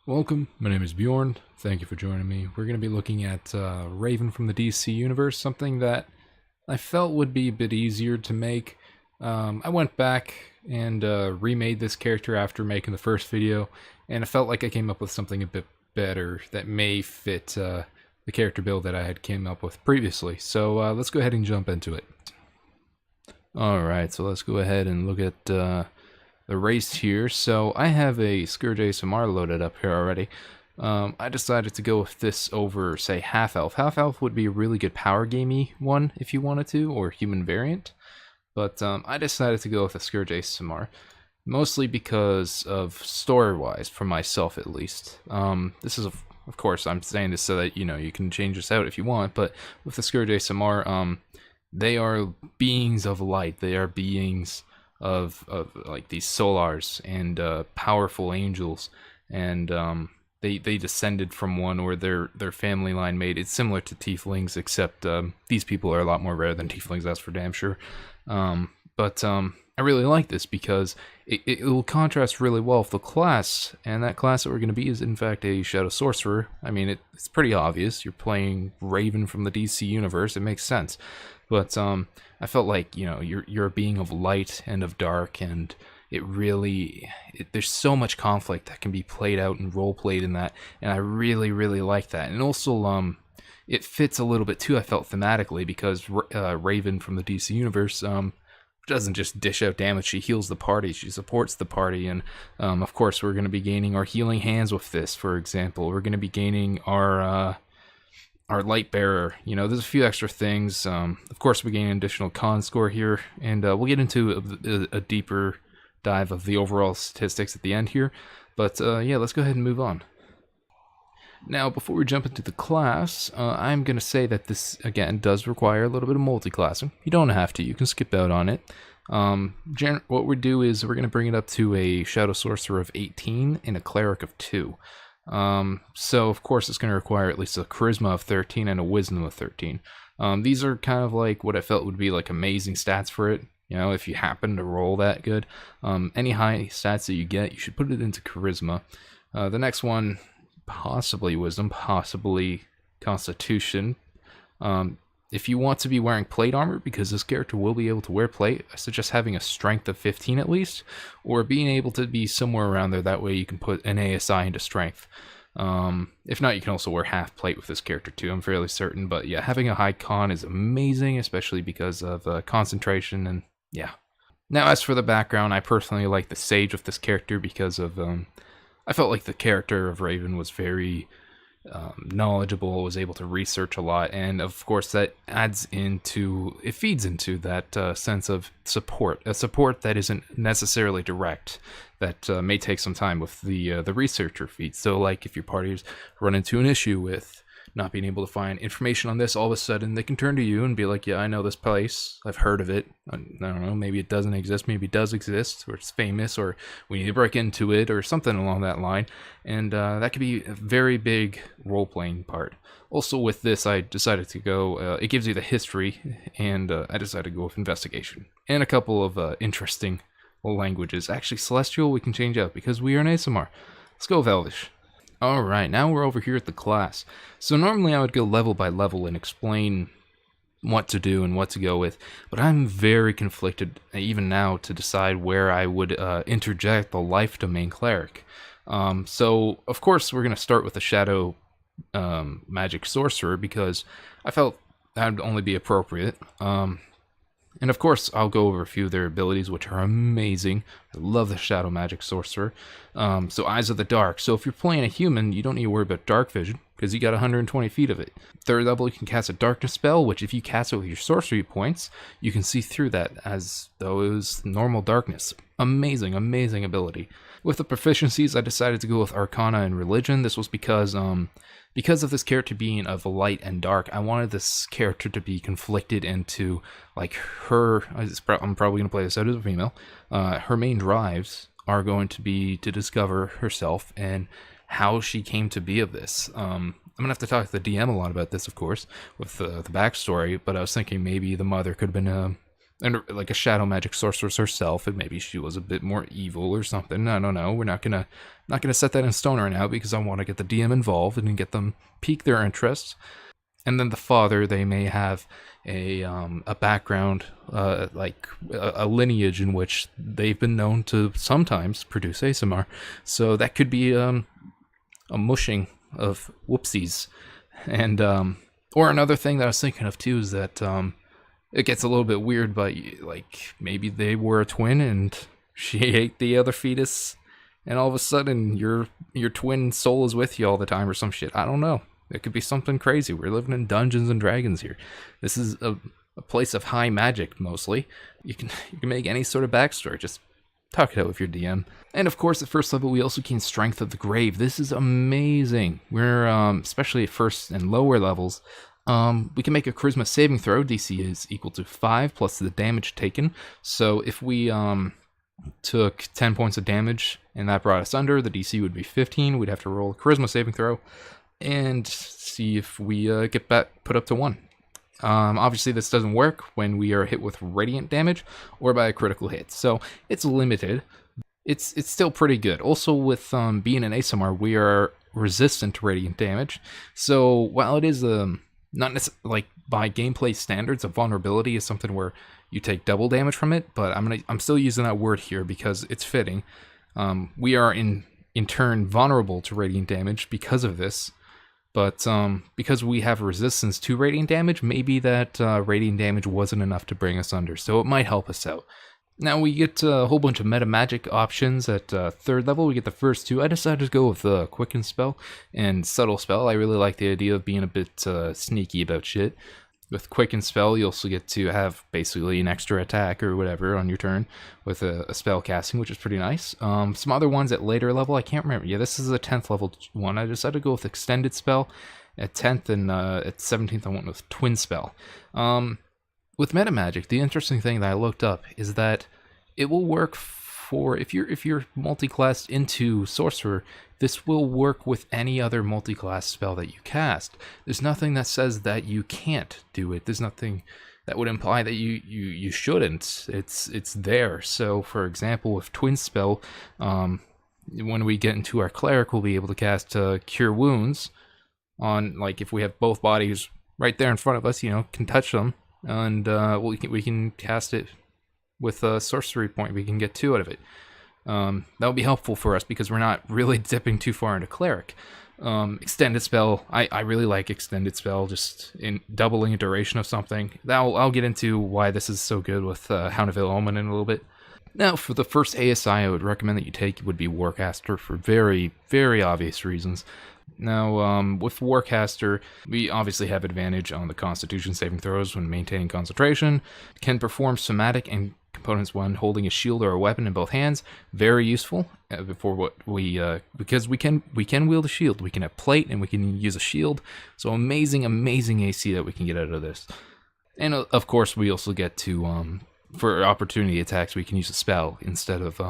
Welcome, my name is Bjorn. Thank you for joining me. We're going to be looking at Raven from the DC Universe, something that I felt would be a bit easier to make. I went back and remade this character after making the first video, and I felt like I came up with something a bit better that may fit the character build that I had came up with previously. So let's go ahead and jump into it. Alright, so let's go ahead and look at the race here. So I have a Scourge ASMR loaded up here already. I decided to go with this over, say, Half Elf. Half Elf would be a really good power gamey one if you wanted to, or human variant. But I decided to go with a Scourge ASMR, mostly because of story-wise, for myself at least. This is, of course, I'm saying this so that, you can change this out if you want, but with the Scourge ASMR, they are beings of light. They are beings of like these solars and powerful angels, and they descended from one, or their family line made. It's similar to tieflings, except these people are a lot more rare than tieflings, that's for damn sure. But I really like this because it will contrast really well with the class, and that class that we're going to be is in fact a Shadow Sorcerer. I mean, it's pretty obvious. You're playing Raven from the DC universe. It makes sense. But I felt like, you're a being of light and of dark, and there's so much conflict that can be played out and role played in that, and I really, really like that. And also, it fits a little bit too, I felt, thematically, because Raven from the DC universe doesn't just dish out damage. She heals the party, she supports the party, and of course we're going to be gaining our healing hands with this. For example, we're going to be gaining our light bearer. There's a few extra things. Of course, we gain an additional con score here, and we'll get into a deeper dive of the overall statistics at the end here. But yeah, let's go ahead and move on. Now, before we jump into the class, I'm going to say that this, again, does require a little bit of multi-classing. You don't have to. You can skip out on it. What we do is we're going to bring it up to a Shadow Sorcerer of 18 and a Cleric of 2. So of course it's going to require at least a Charisma of 13 and a Wisdom of 13. These are kind of like what I felt would be like amazing stats for it. If you happen to roll that good, any high stats that you get, you should put it into Charisma. The next one, possibly Wisdom, possibly Constitution. If you want to be wearing plate armor, because this character will be able to wear plate, I suggest having a strength of 15 at least, or being able to be somewhere around there. That way you can put an ASI into strength. If not, you can also wear half plate with this character too, I'm fairly certain. But yeah, having a high con is amazing, especially because of concentration, and yeah. Now, as for the background, I personally like the Sage with this character because of, I felt like the character of Raven was very knowledgeable, was able to research a lot, and of course that feeds into that sense of support, a support that isn't necessarily direct, that may take some time with the researcher feat. So like if your parties run into an issue with not being able to find information on this, all of a sudden they can turn to you and be like, yeah, I know this place, I've heard of it, I don't know, maybe it doesn't exist, maybe it does exist, or it's famous, or we need to break into it, or something along that line. And that could be a very big role-playing part. Also with this, I decided to go, it gives you the history, and I decided to go with investigation, and a couple of interesting languages. Actually, Celestial we can change out, because we are an ASMR. Let's go with Elvish. Alright, now we're over here at the class. So normally I would go level by level and explain what to do and what to go with, but I'm very conflicted even now to decide where I would interject the life domain cleric. So of course we're going to start with the Shadow magic sorcerer, because I felt that would only be appropriate. And of course, I'll go over a few of their abilities, which are amazing. I love the Shadow Magic Sorcerer. So Eyes of the Dark. So if you're playing a human, you don't need to worry about dark vision, because you got 120 feet of it. Third level, you can cast a darkness spell, which if you cast it with your sorcery points, you can see through that as though it was normal darkness. Amazing, amazing ability. With the proficiencies, I decided to go with Arcana and Religion. This was because of this character being of light and dark, I wanted this character to be conflicted into, like, I'm probably going to play this out as a female. Her main drives are going to be to discover herself and how she came to be of this. I'm going to have to talk to the DM a lot about this, of course, with the backstory, but I was thinking maybe the mother could have been and like a shadow magic sorceress herself, and maybe she was a bit more evil or something. I don't know. We're not gonna set that in stone right now because I want to get the DM involved and get them pique their interest. And then the father, they may have a background, like a lineage in which they've been known to sometimes produce ASMR. So that could be a mushing of whoopsies. And or another thing that I was thinking of too is that it gets a little bit weird, but like maybe they were a twin and she ate the other fetus, and all of a sudden your twin soul is with you all the time or some shit. I don't know. It could be something crazy. We're living in Dungeons and Dragons here. This is a place of high magic mostly. You can make any sort of backstory. Just talk it out with your DM. And of course, at first level, we also gain Strength of the Grave. This is amazing. We're especially at first and lower levels. We can make a Charisma saving throw. DC is equal to 5 plus the damage taken. So if we took 10 points of damage and that brought us under, the DC would be 15. We'd have to roll a Charisma saving throw and see if we get put up to 1. Obviously, this doesn't work when we are hit with radiant damage or by a critical hit, so it's limited. It's still pretty good. Also, with being an ASMR, we are resistant to radiant damage. So while it is not necessarily like by gameplay standards, a vulnerability is something where you take double damage from it, but I'm still using that word here because it's fitting. We are in turn vulnerable to radiant damage because of this. But because we have resistance to radiant damage, maybe that radiant damage wasn't enough to bring us under, so it might help us out. Now we get a whole bunch of meta magic options at 3rd level. We get the first 2. I decided to go with the Quicken Spell and Subtle Spell. I really like the idea of being a bit sneaky about shit. With Quicken Spell, you also get to have basically an extra attack or whatever on your turn with a spell casting, which is pretty nice. Some other ones at later level, I can't remember. Yeah, this is a 10th level one. I decided to go with Extended Spell at 10th, and at 17th I went with Twin Spell. With meta magic, the interesting thing that I looked up is that it will work for if you're multi-classed into Sorcerer. This will work with any other multi-class spell that you cast. There's nothing that says that you can't do it. There's nothing that would imply that you shouldn't. It's there. So, for example, with Twin Spell, when we get into our Cleric, we'll be able to cast Cure Wounds on, like, if we have both bodies right there in front of us, can touch them, and we can cast it with a sorcery point. We can get 2 out of it. That would be helpful for us because we're not really dipping too far into Cleric. Extended Spell, I really like Extended Spell, just in doubling a duration of something. I'll get into why this is so good with Hound of Ill Omen in a little bit. Now, for the first ASI I would recommend that you take would be Warcaster for very, very obvious reasons. Now, with Warcaster, we obviously have advantage on the Constitution saving throws when maintaining concentration, can perform somatic and components when holding a shield or a weapon in both hands. Very useful before what because we can wield a shield. We can have plate and we can use a shield. So amazing AC that we can get out of this. And of course, we also get to for opportunity attacks, we can use a spell instead of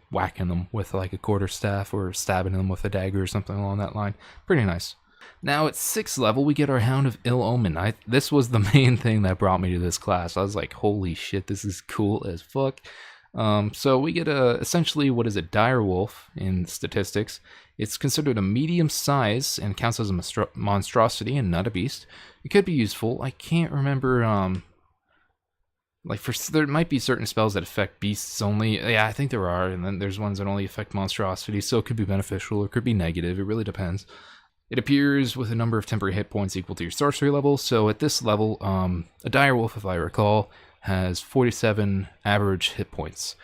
whacking them with like a quarterstaff or stabbing them with a dagger or something along that line. Pretty nice. Now at 6th level, we get our Hound of Ill Omen. This was the main thing that brought me to this class. I was like, holy shit, this is cool as fuck. So we get essentially, what is it, Dire Wolf in statistics. It's considered a medium size and counts as a monstrosity and not a beast. It could be useful. I can't remember, there might be certain spells that affect beasts only. Yeah, I think there are, and then there's ones that only affect monstrosities, so it could be beneficial or it could be negative. It really depends. It appears with a number of temporary hit points equal to your sorcery level. So at this level, a Dire Wolf, if I recall, has 47 average hit points.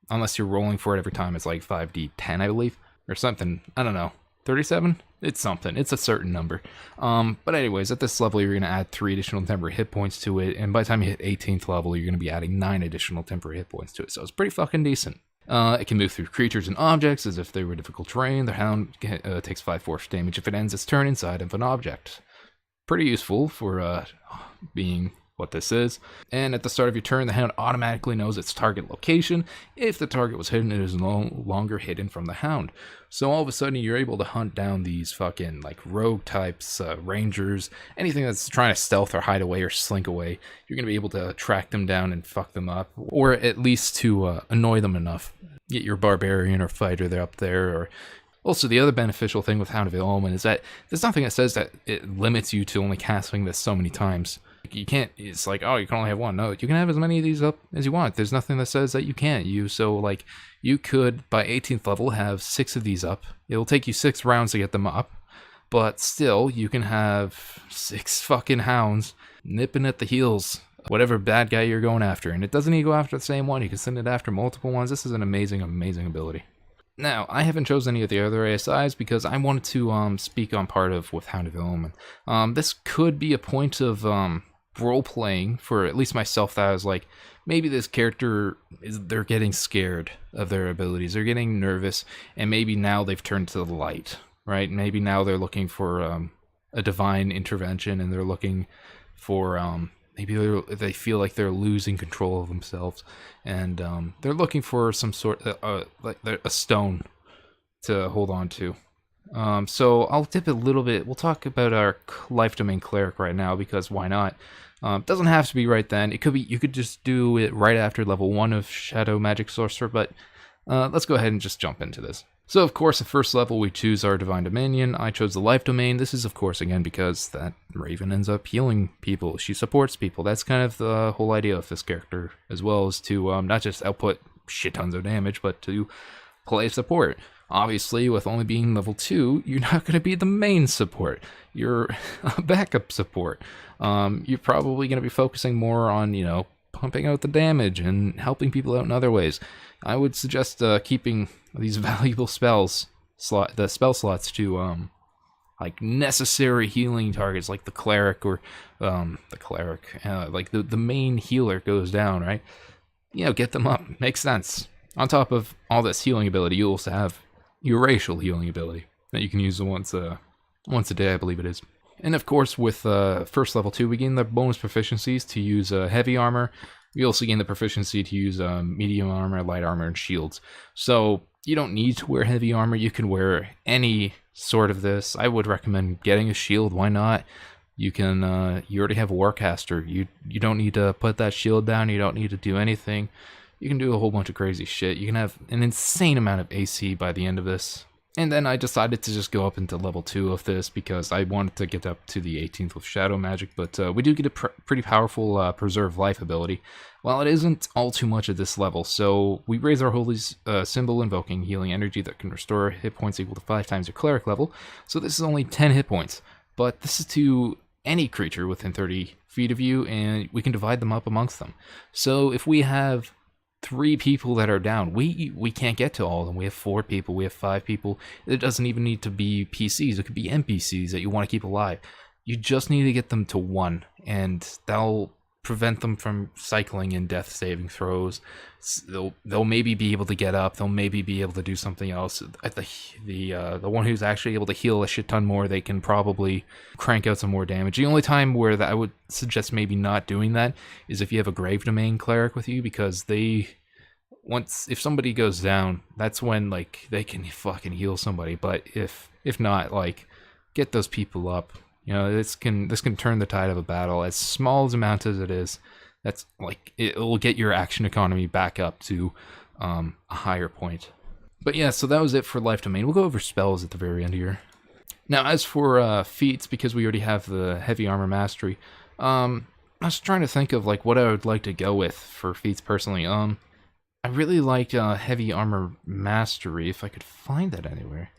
Unless you're rolling for it every time, it's like 5d10, I believe, or something. I don't know. 37? It's something. It's a certain number. But anyways, at this level, you're going to add 3 additional temporary hit points to it. And by the time you hit 18th level, you're going to be adding 9 additional temporary hit points to it. So it's pretty fucking decent. It can move through creatures and objects as if they were difficult terrain. The Hound takes 5 force damage if it ends its turn inside of an object. Pretty useful for being what this is. And at the start of your turn, the hound automatically knows its target location. If the target was hidden, it is no longer hidden from the hound. So all of a sudden, you're able to hunt down these fucking like rogue types, rangers, anything that's trying to stealth or hide away or slink away. You're going to be able to track them down and fuck them up, or at least to annoy them enough. Get your barbarian or fighter there up there. Or also, the other beneficial thing with Hound of Ill Omen is that there's nothing that says that it limits you to only casting this so many times. You can't, it's like, oh, you can only have one. No, you can have as many of these up as you want. There's nothing that says that you can't. So you could, by 18th level, have 6 of these up. It'll take you 6 rounds to get them up, but still, you can have 6 fucking hounds nipping at the heels, whatever bad guy you're going after. And it doesn't need to go after the same one. You can send it after multiple ones. This is an amazing, amazing ability. Now, I haven't chosen any of the other ASIs because I wanted to speak on part of with Hound of Ill Omen. This could be a point of role-playing for at least myself, that I was like, maybe this character, they're getting scared of their abilities, they're getting nervous, and maybe now they've turned to the light, right? Maybe now they're looking for a divine intervention, and they're looking for, maybe they feel like they're losing control of themselves, and they're looking for some sort of, like a stone to hold on to. So I'll dip a little bit. We'll talk about our life domain cleric right now, because why not? Doesn't have to be right then. It could be, you could just do it right after level 1 of Shadow Magic Sorcerer, but let's go ahead and just jump into this. So of course, at first level, we choose our Divine Dominion. I chose the Life Domain. This is of course, again, because that Raven ends up healing people. She supports people. That's kind of the whole idea of this character, as well as to not just output shit tons of damage, but to play support. Obviously, with only being level 2, you're not going to be the main support. You're a backup support. You're probably going to be focusing more on, pumping out the damage and helping people out in other ways. I would suggest keeping these valuable the spell slots to like necessary healing targets, like the cleric or like the main healer goes down, right? Get them up. Makes sense. On top of all this healing ability, you also have your racial healing ability that you can use once a day, I believe it is. And of course, with first level 2, we gain the bonus proficiencies to use heavy armor. We also gain the proficiency to use medium armor, light armor, and shields. So you don't need to wear heavy armor. You can wear any sort of this. I would recommend getting a shield. Why not? You can. You already have a Warcaster. You don't need to put that shield down. You don't need to do anything. You can do a whole bunch of crazy shit. You can have an insane amount of AC by the end of this. And then I decided to just go up into level 2 of this because I wanted to get up to the 18th with Shadow Magic, but we do get a pretty powerful Preserve Life ability. While it isn't all too much at this level, so we raise our Holy Symbol, invoking healing energy that can restore hit points equal to 5 times your Cleric level, so this is only 10 hit points, but this is to any creature within 30 feet of you, and we can divide them up amongst them. So if we have 3 people that are down, we can't get to all of them. We have 4 people, we have 5 people. It doesn't even need to be PCs. It could be NPCs that you want to keep alive. You just need to get them to 1, and that'll prevent them from cycling in death saving throws. They'll maybe be able to get up. They'll maybe be able to do something else. The one who's actually able to heal a shit ton more, they can probably crank out some more damage. The only time where I would suggest maybe not doing that is if you have a Grave Domain cleric with you, because if somebody goes down, that's when they can fucking heal somebody. But if not, get those people up. This can turn the tide of a battle. As small as amount as it is, that's it'll get your action economy back up to a higher point. But yeah, so that was it for Life Domain. We'll go over spells at the very end here. Now, as for feats, because we already have the Heavy Armor Mastery, I was trying to think of what I would like to go with for feats personally. I really liked Heavy Armor Mastery, if I could find that anywhere.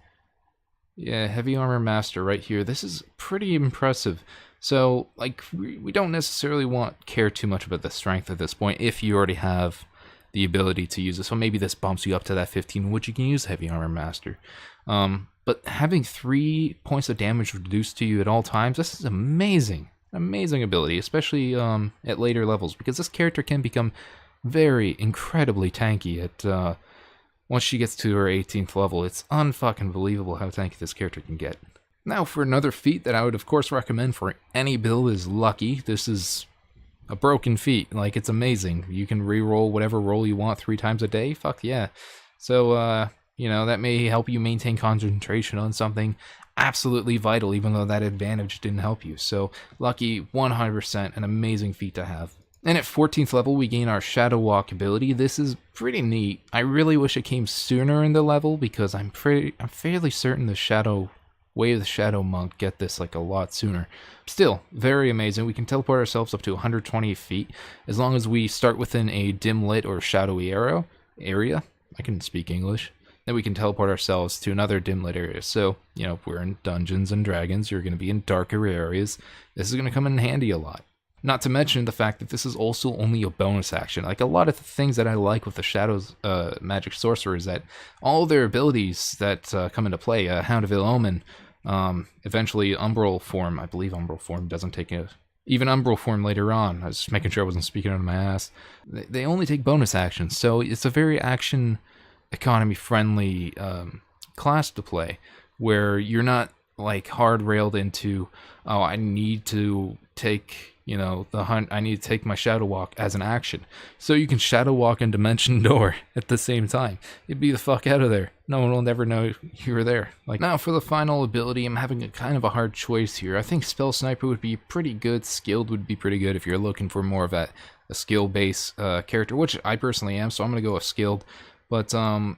Yeah, Heavy Armor Master right here. This is pretty impressive. So, we don't necessarily care too much about the strength at this point if you already have the ability to use it. So maybe this bumps you up to that 15, which you can use Heavy Armor Master. But having 3 points of damage reduced to you at all times, this is amazing. Amazing ability, especially at later levels, because this character can become very incredibly tanky at once she gets to her 18th level. It's unfucking believable how tanky this character can get. Now for another feat that I would of course recommend for any build is Lucky. This is a broken feat. Like, it's amazing. You can re-roll whatever roll you want 3 times a day. Fuck yeah. So, you know, that may help you maintain concentration on something absolutely vital, even though that advantage didn't help you. So, lucky 100%, an amazing feat to have. And at 14th level, we gain our Shadow Walk ability. This is pretty neat. I really wish it came sooner in the level, because I'm fairly certain the Way of the Shadow Monk get this like a lot sooner. Still, very amazing. We can teleport ourselves up to 120 feet, as long as we start within a dim lit or shadowy area. I can speak English. Then we can teleport ourselves to another dim lit area. So, you know, if we're in Dungeons and Dragons, you're going to be in darker areas. This is going to come in handy a lot. Not to mention the fact that this is also only a bonus action. Like, a lot of the things that I like with the Shadow's magic sorcerer is that all their abilities that come into play, Hound of Ill Omen, eventually Umbral Form. I believe Umbral Form doesn't take even Umbral Form later on. I was just making sure I wasn't speaking out of my ass. They only take bonus actions, so it's a very action economy friendly class to play, where you're not like hard railed into, oh, I need to take, you know, I need to take my Shadow Walk as an action. So you can Shadow Walk and Dimension Door at the same time. You'd be the fuck out of there. No one will never know you were there. Like, now for the final ability, I'm having a kind of a hard choice here. I think Spell Sniper would be pretty good. Skilled would be pretty good if you're looking for more of a skill-based character, which I personally am, so I'm going to go with Skilled. But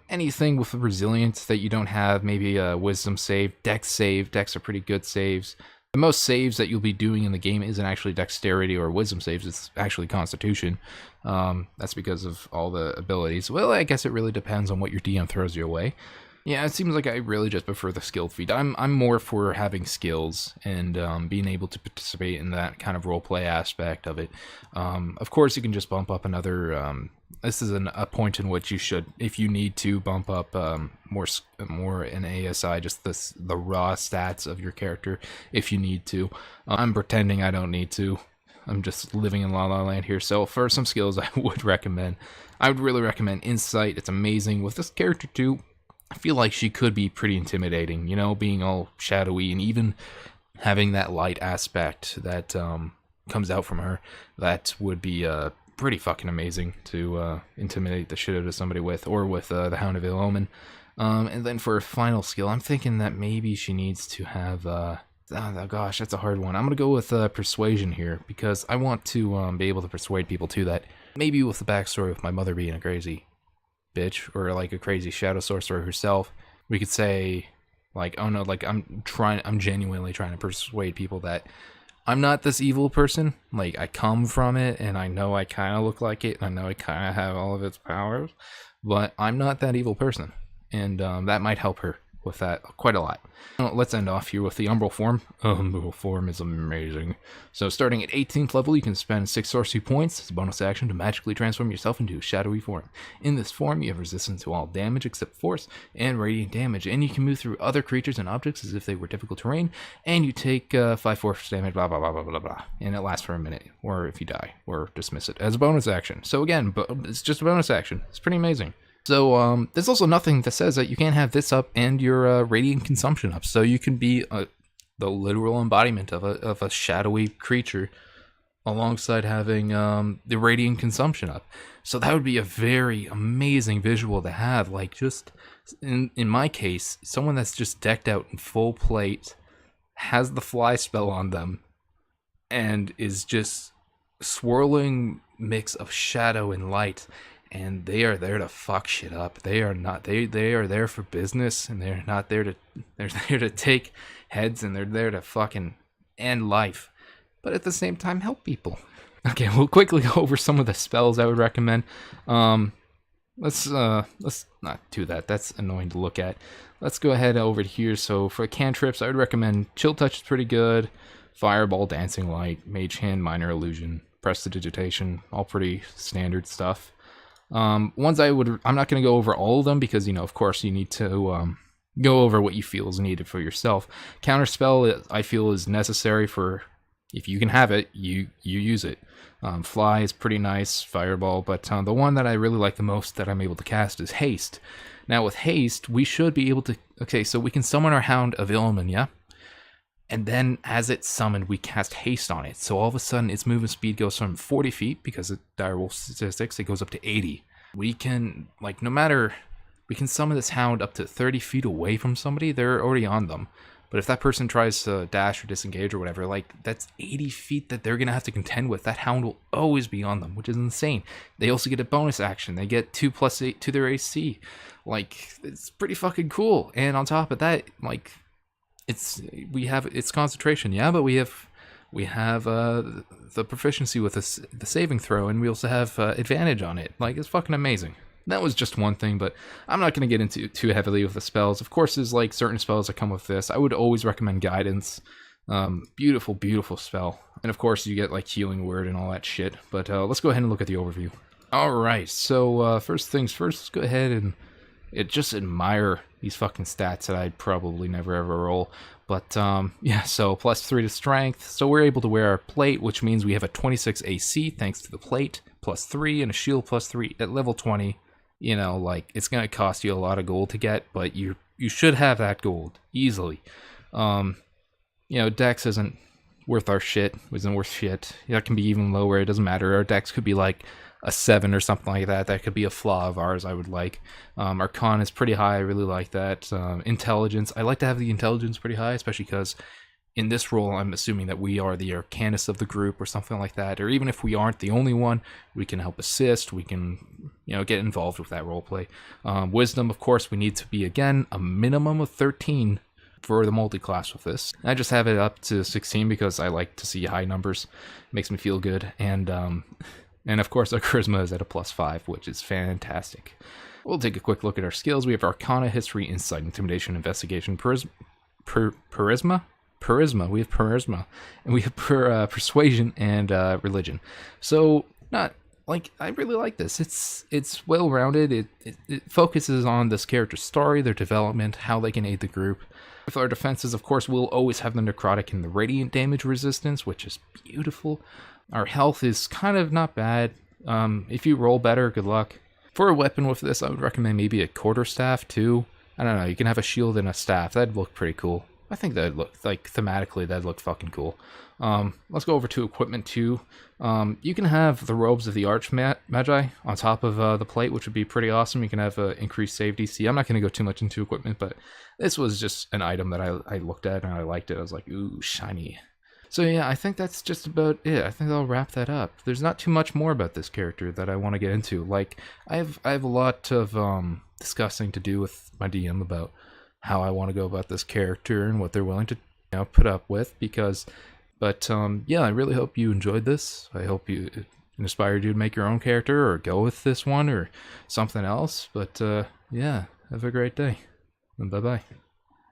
anything with resilience that you don't have, maybe a Wisdom save, Dex save. Dex are pretty good saves. The most saves that you'll be doing in the game isn't actually Dexterity or Wisdom saves, it's actually Constitution. That's because of all the abilities. Well, I guess it really depends on what your DM throws your way. Yeah, it seems like I really just prefer the skilled feat. I'm more for having skills and being able to participate in that kind of roleplay aspect of it. Of course, you can just bump up another. This is a point in which you should, if you need to, bump up more in ASI, just the raw stats of your character if you need to. I'm pretending I don't need to. I'm just living in La La Land here. So for some skills, I would really recommend Insight. It's amazing with this character too. I feel like she could be pretty intimidating, you know, being all shadowy and even having that light aspect that comes out from her. That would be pretty fucking amazing to intimidate the shit out of somebody with, or with the Hound of Ill Omen. And then for a final skill, I'm thinking that maybe she needs to have, oh gosh, that's a hard one. I'm going to go with Persuasion here, because I want to be able to persuade people to that. Maybe with the backstory of my mother being a crazy bitch, or like a crazy Shadow Sorcerer herself, we could say, like, oh no, like I'm genuinely trying to persuade people that I'm not this evil person. Like, I come from it, and I know I kind of look like it, and I know I kind of have all of its powers, but I'm not that evil person, and that might help her with that quite a lot. Let's end off here with the Umbral Form. Umbral Form is amazing. So starting at 18th level, you can spend 6 sorcery points as a bonus action to magically transform yourself into a shadowy form. In this form, you have resistance to all damage except force and radiant damage, and you can move through other creatures and objects as if they were difficult terrain, and you take 5 force damage, blah, blah, blah, blah, blah, blah, and it lasts for a minute, or if you die, or dismiss it as a bonus action. So again, it's just a bonus action. It's pretty amazing. So there's also nothing that says that you can't have this up and your radiant consumption up. So you can be the literal embodiment of a shadowy creature alongside having the radiant consumption up. So that would be a very amazing visual to have. Like, just in my case, someone that's just decked out in full plate, has the fly spell on them, and is just swirling mix of shadow and light. And they are there to fuck shit up. They are not. They are there for business, and they're not there to. They're there to take heads, and they're there to fucking end life, but at the same time help people. Okay, we'll quickly go over some of the spells I would recommend. Let's not do that. That's annoying to look at. Let's go ahead over here. So for cantrips, I would recommend Chill Touch is pretty good. Fireball, Dancing Light, Mage Hand, Minor Illusion, Prestidigitation, all pretty standard stuff. Ones I'm not going to go over all of them because, you know, of course you need to go over what you feel is needed for yourself. Counterspell, I feel, is necessary for, if you can have it, you use it. Fly is pretty nice, Fireball, but the one that I really like the most that I'm able to cast is Haste. Now with Haste, we should be able to, okay, so we can summon our Hound of Ill Omen, yeah? And then as it's summoned, we cast haste on it. So all of a sudden, its movement speed goes from 40 feet, because of direwolf statistics, it goes up to 80. We can, like, no matter, we can summon this hound up to 30 feet away from somebody. They're already on them. But if that person tries to dash or disengage or whatever, like, that's 80 feet that they're going to have to contend with. That hound will always be on them, which is insane. They also get a bonus action. They get 2+8 to their AC. Like, it's pretty fucking cool. And on top of that, like, it's concentration, yeah, but we have the proficiency with the saving throw, and we also have advantage on it. Like, it's fucking amazing. That was just one thing, but I'm not going to get into too heavily with the spells. Of course, there's like certain spells that come with this. I would always recommend guidance. Beautiful, beautiful spell. And of course, you get like healing word and all that shit. But let's go ahead and look at the overview. All right, so first things first, let's go ahead and just admire these fucking stats that I'd probably never ever roll. But yeah, so +3 to strength. So we're able to wear our plate, which means we have a 26 AC thanks to the plate, +3, and a shield +3 at level 20. You know, like, it's gonna cost you a lot of gold to get, but you should have that gold easily. You know, Dex isn't worth our shit. Isn't worth shit. That can be even lower. It doesn't matter. Our Dex could be like a 7 or something like that. That could be a flaw of ours, I would like. Our con is pretty high. I really like that. Intelligence. I like to have the intelligence pretty high, especially because in this role, I'm assuming that we are the arcanist of the group or something like that. Or even if we aren't the only one, we can help assist. We can, you know, get involved with that roleplay. Wisdom, of course, we need to be, again, a minimum of 13 for the multi-class with this. I just have it up to 16 because I like to see high numbers. It makes me feel good. And of course, our charisma is at a +5, which is fantastic. We'll take a quick look at our skills. We have Arcana, History, Insight, Intimidation, Investigation, Charisma. We have Charisma. And we have Persuasion and Religion. So, not, like, I really like this. It's well-rounded. It focuses on this character's story, their development, how they can aid the group. With our defenses, of course, we'll always have the Necrotic and the Radiant damage resistance, which is beautiful. Our health is kind of not bad. If you roll better, good luck. For a weapon with this, I would recommend maybe a quarterstaff too. I don't know, you can have a shield and a staff. That'd look pretty cool. I think that'd look, like, thematically, that'd look fucking cool. Let's go over to equipment too. You can have the robes of the Archmagi on top of the plate, which would be pretty awesome. You can have increased save DC. I'm not going to go too much into equipment, but this was just an item that I looked at and I liked it. I was like, ooh, shiny. So yeah, I think that's just about it. I think I'll wrap that up. There's not too much more about this character that I want to get into. Like, I have a lot of discussing to do with my DM about how I want to go about this character and what they're willing to, you know, put up with. But yeah, I really hope you enjoyed this. I hope it inspired you to make your own character or go with this one or something else. But yeah, have a great day and bye bye.